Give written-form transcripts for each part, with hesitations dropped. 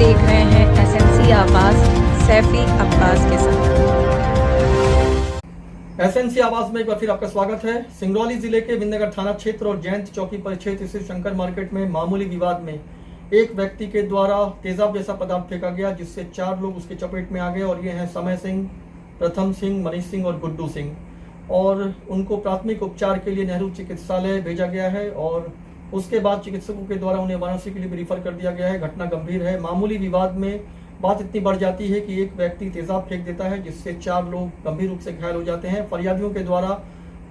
देख रहे हैं एसएनसी आवाज सैफी अब्बास के साथ। एसएनसी आवाज में एक बार फिर आपका स्वागत है। सिंगरौली जिले के विंदनगर थाना क्षेत्र और जयंत चौकी परिक्षेत्र स्थित शंकर मार्केट में मामूली विवाद में एक व्यक्ति के द्वारा तेजाब जैसा पदार्थ फेंका गया, जिससे 4 लोग उसके चपेट में आ गए और ये हैं समय सिंह, प्रथम सिंह, मनीष सिंह और गुड्डू सिंह। और उनको प्राथमिक उपचार के लिए नेहरू चिकित्सालय भेजा गया है और उसके बाद चिकित्सकों के द्वारा उन्हें वाराणसी के लिए रिफर कर दिया गया है। घटना गंभीर है। मामूली विवाद में बात इतनी बढ़ जाती है कि एक व्यक्ति तेजाब फेंक देता है, जिससे 4 लोग गंभीर रूप से घायल हो जाते हैं। फरियादियों के द्वारा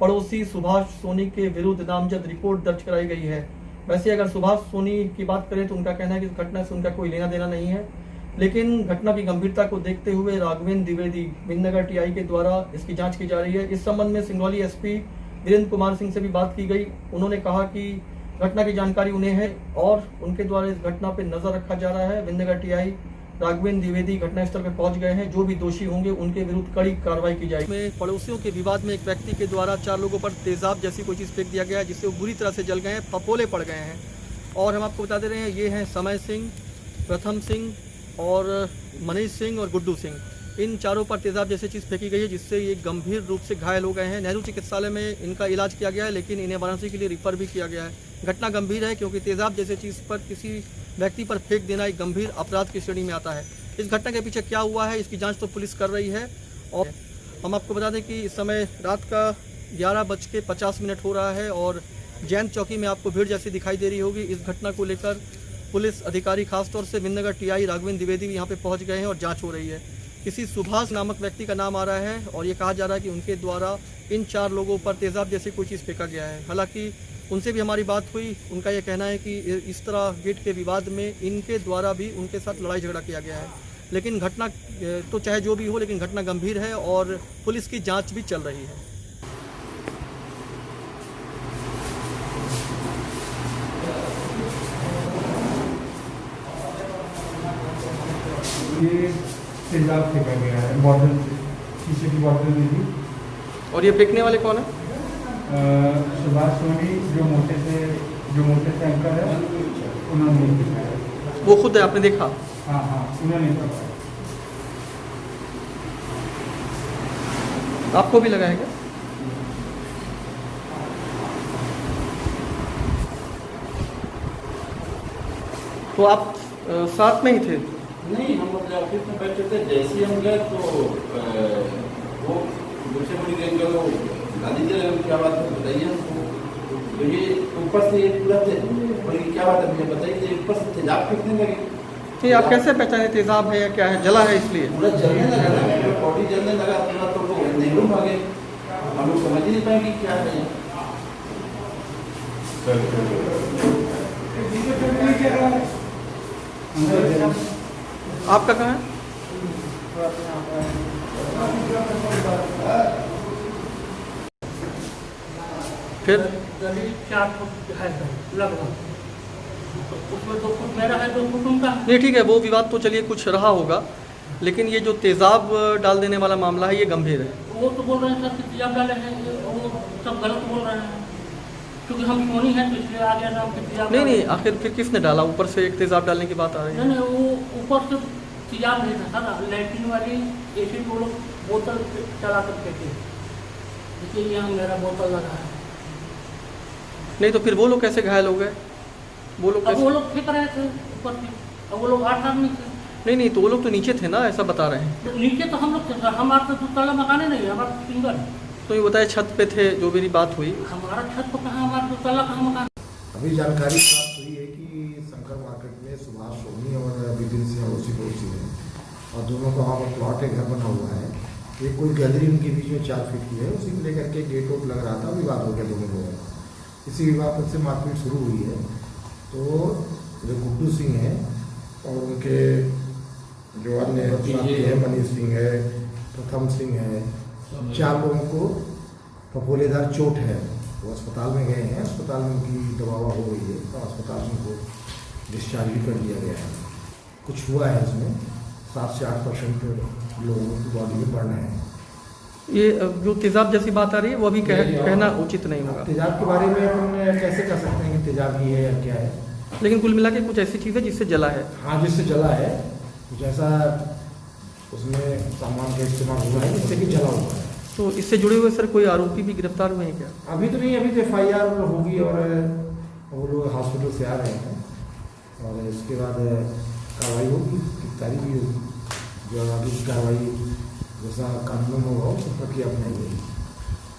पड़ोसी सुभाष सोनी के विरुद्ध नामजद रिपोर्ट दर्ज कराई गई है। वैसे अगर सुभाष सोनी की बात करें तो उनका कहना है कि इस घटना से उनका कोई लेना देना नहीं है, लेकिन घटना की गंभीरता को देखते हुए राघवेंद्र द्विवेदी विंदनगर टीआई के द्वारा इसकी जांच की जा रही है। इस संबंध में सिंगरौली एसपी वीरेंद्र कुमार सिंह से भी बात की गई। उन्होंने कहा कि घटना की जानकारी उन्हें है और उनके द्वारा इस घटना पर नजर रखा जा रहा है। विंदनगर टीआई राघवेंद्र द्विवेदी घटनास्थल पर पहुंच गए हैं। जो भी दोषी होंगे उनके विरुद्ध कड़ी कार्रवाई की जाएगी। में पड़ोसियों के विवाद में एक व्यक्ति के द्वारा 4 लोगों पर तेजाब जैसी कोई चीज फेंक दिया गया है, जिससे वो बुरी तरह से जल गए हैं, फपोले पड़ गए हैं। और हम आपको बता दे रहे हैं, ये हैं समय सिंह, प्रथम सिंह और मनीष सिंह और गुड्डू सिंह। इन चारों पर तेजाब जैसी चीज़ फेंकी गई है, जिससे ये गंभीर रूप से घायल हो गए हैं। नेहरू चिकित्सालय में इनका इलाज किया गया है, लेकिन इन्हें वाराणसी के लिए रिफर भी किया गया है। घटना गंभीर है क्योंकि तेजाब जैसे चीज़ पर किसी व्यक्ति पर फेंक देना एक गंभीर अपराध की श्रेणी में आता है। इस घटना के पीछे क्या हुआ है, इसकी जांच तो पुलिस कर रही है। और हम आपको बता दें कि इस समय रात का 11:50 हो रहा है और जयंत चौकी में आपको भीड़ जैसी दिखाई दे रही होगी। इस घटना को लेकर पुलिस अधिकारी खासतौर से विंदनगर टीआई राघवेंद्र द्विवेदी भी यहाँ पे पहुँच गए हैं और जांच हो रही है। किसी सुभाष नामक व्यक्ति का नाम आ रहा है और ये कहा जा रहा है कि उनके द्वारा इन 4 लोगों पर तेजाब जैसी कोई चीज़ फेंका गया है। हालांकि उनसे भी हमारी बात हुई, उनका ये कहना है कि इस तरह गेट के विवाद में इनके द्वारा भी उनके साथ लड़ाई झगड़ा किया गया है। लेकिन घटना तो चाहे जो भी हो, लेकिन घटना गंभीर है और पुलिस की जांच भी चल रही है। ये तेजाब फेंका गया है बॉटल से, शीशे की बॉटल में भी। और ये फेंकने वाले कौन है? सुभाष सोनी जो मोटे से अंकल है, उन्होंने फेंका है। वो खुद है, आपने देखा? हाँ, उन्होंने फेंका। आपको भी लगा है क्या? तो आप साथ में ही थे? नहीं, हम अपने ऑफिस में बैठे थे। जैसे ही हम गए तो वो दूसरे बड़ी गए तो गाली दे रहे, क्या बात है बताइए हमको। तो ये ऊपर से ये पूरा बोली क्या बात है मुझे बताइए, ऊपर से तेजाब फेंकने लगे। नहीं, आप कैसे पहचाने तेजाब है या क्या है? जला है इसलिए? पूरा जलने लगा ना, बॉडी जलने लगा पूरा, तो वो नेहरू भागे। हम लोग समझ ही नहीं पाए कि क्या है। आपका कहाँ है? फिर 4 फुट है लगभग, उसमें 2 फुट मेरा है, 2 फुट उनका। नहीं, ठीक है, वो विवाद तो चलिए कुछ रहा होगा, लेकिन ये जो तेजाब डाल देने वाला मामला है ये गंभीर है। वो तो बोल रहे हैं सर कि तेजाब डाले हैं, वो सब गलत बोल रहे हैं, क्योंकि हम सोनी हैं तो इसलिए आ गया नाम कि तेजाब। नहीं, आखिर फिर किसने डाला? ऊपर से एक तेजाब डालने की बात आ रही है। नहीं, वो ऊपर से तेजाब नहीं था सर, लैट्रिन वाली ऐसी वो लोग बोतल चला कर फेंके, इसलिए यहाँ मेरा बोतल लगा है। नहीं तो फिर वो लोग कैसे घायल हो गए? वो लोग अब कैसे? वो लोग फेंक रहे थे ऊपर से, अब वो लोग 8 आदमी थे। नहीं, तो वो लोग तो नीचे थे ना, ऐसा बता रहे हैं। तो नीचे तो हम लोग थे सर, हमारा तो 2 तला मकान नहीं है, हमारा सिंगल है। तो ये बताया छत पे थे, जो मेरी बात हुई। हमारा छत पर कहाँ, हमारा 2 तला कहाँ मकान। अभी जानकारी प्राप्त हुई है कि शंकर मार्केट में सुभाष सोनी और विपिन सिंह अड़ोसी पड़ोसी हैं और दोनों का वहाँ पर प्लॉट है, घर बना हुआ है। एक कोई गैलरी उनके बीच में 4 फीट की है, उसी को लेकर के गेट वोट लग रहा था, विवाद हो गया दोनों लोगों का। इसी विवाद से मारपीट शुरू हुई है। तो जो गुड्डू सिंह है और उनके जो अन्य साथी है, मनीष सिंह है, प्रथम सिंह है, 4 लोगों को फफोलेदार चोट है। वो अस्पताल में गए हैं, अस्पताल में उनकी दवा हो गई है, तो अस्पताल में उनको डिस्चार्ज भी कर दिया गया है। कुछ हुआ है इसमें 7 से 8% लोगों की बॉडी में बढ़ना है। ये जो तेजाब जैसी बात आ रही है वो अभी कहना उचित नहीं होगा। तेजाब के बारे में हम कैसे कह सकते हैं कि तेजाब ही है या क्या है? लेकिन कुल मिला के कुछ ऐसी चीज़ है जिससे जला है। हाँ, जिससे जला है, कुछ ऐसा उसमें सामान का इस्तेमाल हुआ है जिससे कि जला हुआ है। तो इससे जुड़े हुए सर कोई आरोपी भी गिरफ्तार हुए हैं क्या? अभी तो नहीं, अभी तो FIR होगी और वो लोग हॉस्पिटल से आ रहे हैं और इसके बाद कार्रवाई होगी, गिरफ्तारी भी होगी। जो आगे की कार्रवाई जैसा कानून होगा उस प्रक्रिया अपनाई जाएगी।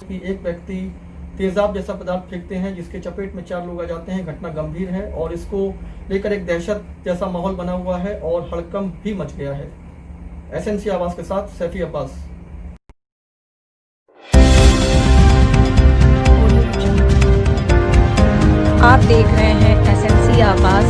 कि एक व्यक्ति तेजाब जैसा पदार्थ फेंकते हैं जिसके चपेट में 4 लोग आ जाते हैं। घटना गंभीर है और इसको लेकर एक दहशत जैसा माहौल बना हुआ है और हड़कंप भी मच गया है। SNC आवाज के साथ सैफी अब्बास। आप देख रहे हैं SNC आवाज।